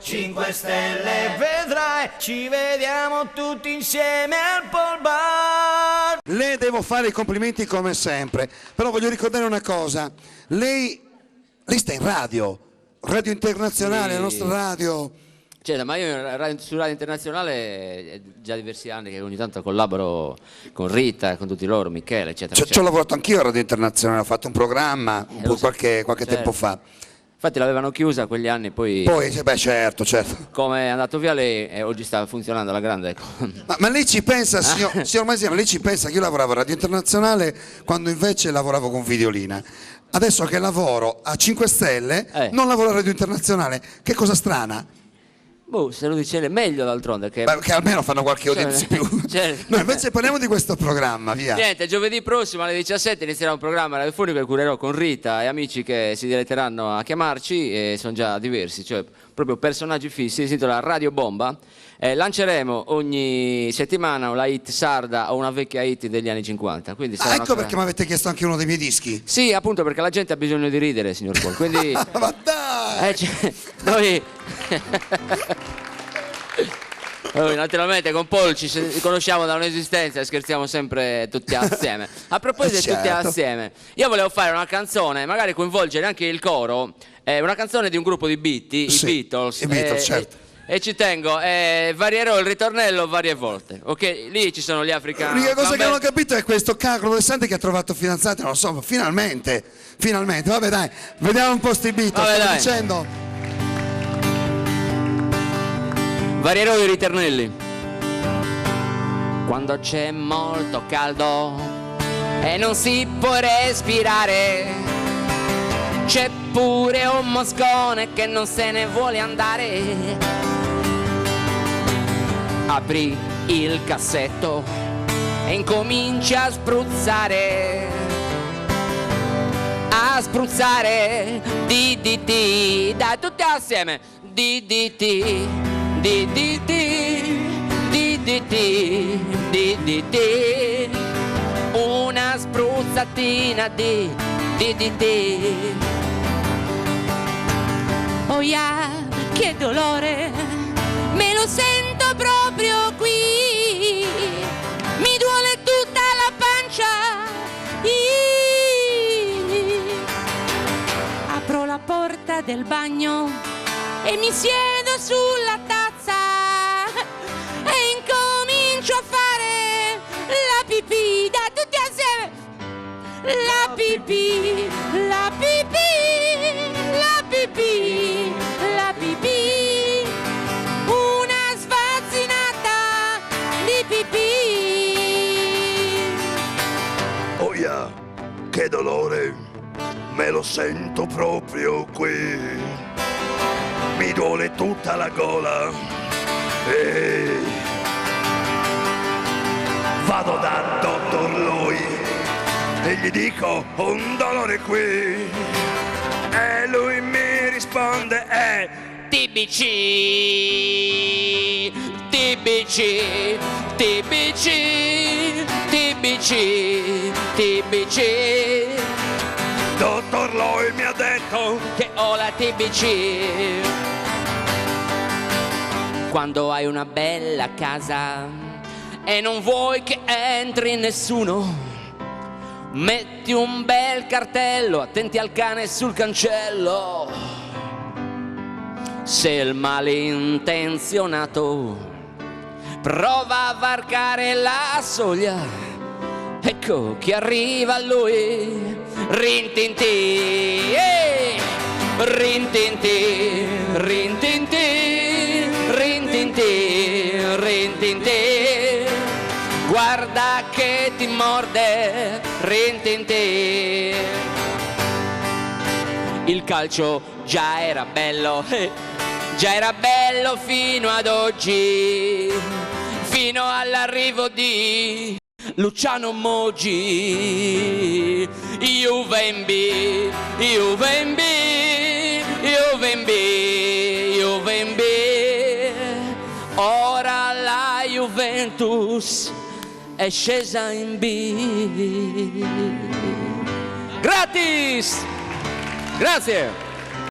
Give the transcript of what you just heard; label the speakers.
Speaker 1: 5 Stelle, vedrai, ci vediamo tutti insieme al Pol Bar.
Speaker 2: Le devo fare i complimenti come sempre, però voglio ricordare una cosa, lei sta in radio internazionale, la nostra radio.
Speaker 3: Cioè, ma io su Radio Internazionale è già diversi anni che ogni tanto collaboro con Rita, con tutti loro, Michele, eccetera.
Speaker 2: Ci ho lavorato anch'io a Radio Internazionale, ho fatto un programma qualche tempo fa.
Speaker 3: Infatti l'avevano chiusa quegli anni, poi
Speaker 2: beh, certo.
Speaker 3: come è andato via lei e oggi sta funzionando alla grande.
Speaker 2: Ma lei ci pensa, signor Masia, lei ci pensa che io lavoravo a Radio Internazionale quando invece lavoravo con Videolina. Adesso che lavoro a 5 Stelle, non lavoro a Radio Internazionale, che cosa strana.
Speaker 3: Boh, se lo dice lei meglio d'altronde che
Speaker 2: almeno fanno qualche udienza in più.
Speaker 3: Certo.
Speaker 2: No, invece parliamo di questo programma, via.
Speaker 3: Niente, giovedì prossimo alle 17 inizierà un programma radiofonico che curerò con Rita e amici che si diletteranno a chiamarci, e sono già diversi, cioè proprio personaggi fissi, si intitola Radio Bomba. Lanceremo ogni settimana una hit sarda o una vecchia hit degli anni 50. Quindi
Speaker 2: ecco perché mi avete chiesto anche uno dei miei dischi.
Speaker 3: Sì, appunto, perché la gente ha bisogno di ridere, signor Paul. Quindi
Speaker 2: ma dai!
Speaker 3: Noi naturalmente con Paul ci conosciamo da un'esistenza e scherziamo sempre tutti assieme. A proposito di tutti assieme, io volevo fare una canzone, magari coinvolgere anche il coro, una canzone di un gruppo di Beatty, i Beatles.
Speaker 2: I Beatles, certo.
Speaker 3: E ci tengo, varierò il ritornello varie volte, ok? Lì ci sono gli africani.
Speaker 2: L'unica cosa che non ho capito è questo Carlo Alessandri che ha trovato fidanzata, non lo so, finalmente, vabbè dai, vediamo un po' sti Beatles, stavo dicendo.
Speaker 3: Varierò i ritornelli. Quando c'è molto caldo e non si può respirare, c'è pure un moscone che non se ne vuole andare. Apri il cassetto e incominci a spruzzare, DDT, dai tutti assieme, DDT, DDT, DDT, DDT, una spruzzatina di DDT.
Speaker 4: Oh yeah, che dolore, me lo sento proprio qui, mi duole tutta la pancia. Apro la porta del bagno e mi siedo sulla tazza e incomincio a fare la pipì, da tutti assieme, la pipì, la pipì, la pipì, la pipì, una sfazzinata di pipì.
Speaker 5: Oh yeah, che dolore, me lo sento proprio qui, mi duole tutta la gola e vado da Dottor Lui e gli dico un dolore qui e lui mi risponde TBC, TBC, TBC, TBC, TBC. Dottor Lui mi ha detto
Speaker 3: che ho la TBC. Quando hai una bella casa e non vuoi che entri nessuno, metti un bel cartello, attenti al cane sul cancello. Se il malintenzionato prova a varcare la soglia, ecco che arriva a lui, rintinti, rintinti, rintinti, rintinti, rintinti, guarda che ti morde, rintinti. Il calcio già era bello fino ad oggi, fino all'arrivo di Luciano Moggi. Juventus, Juventus, Juventus, Juventus. Ora la Juventus è scesa in B. Gratis! Grazie!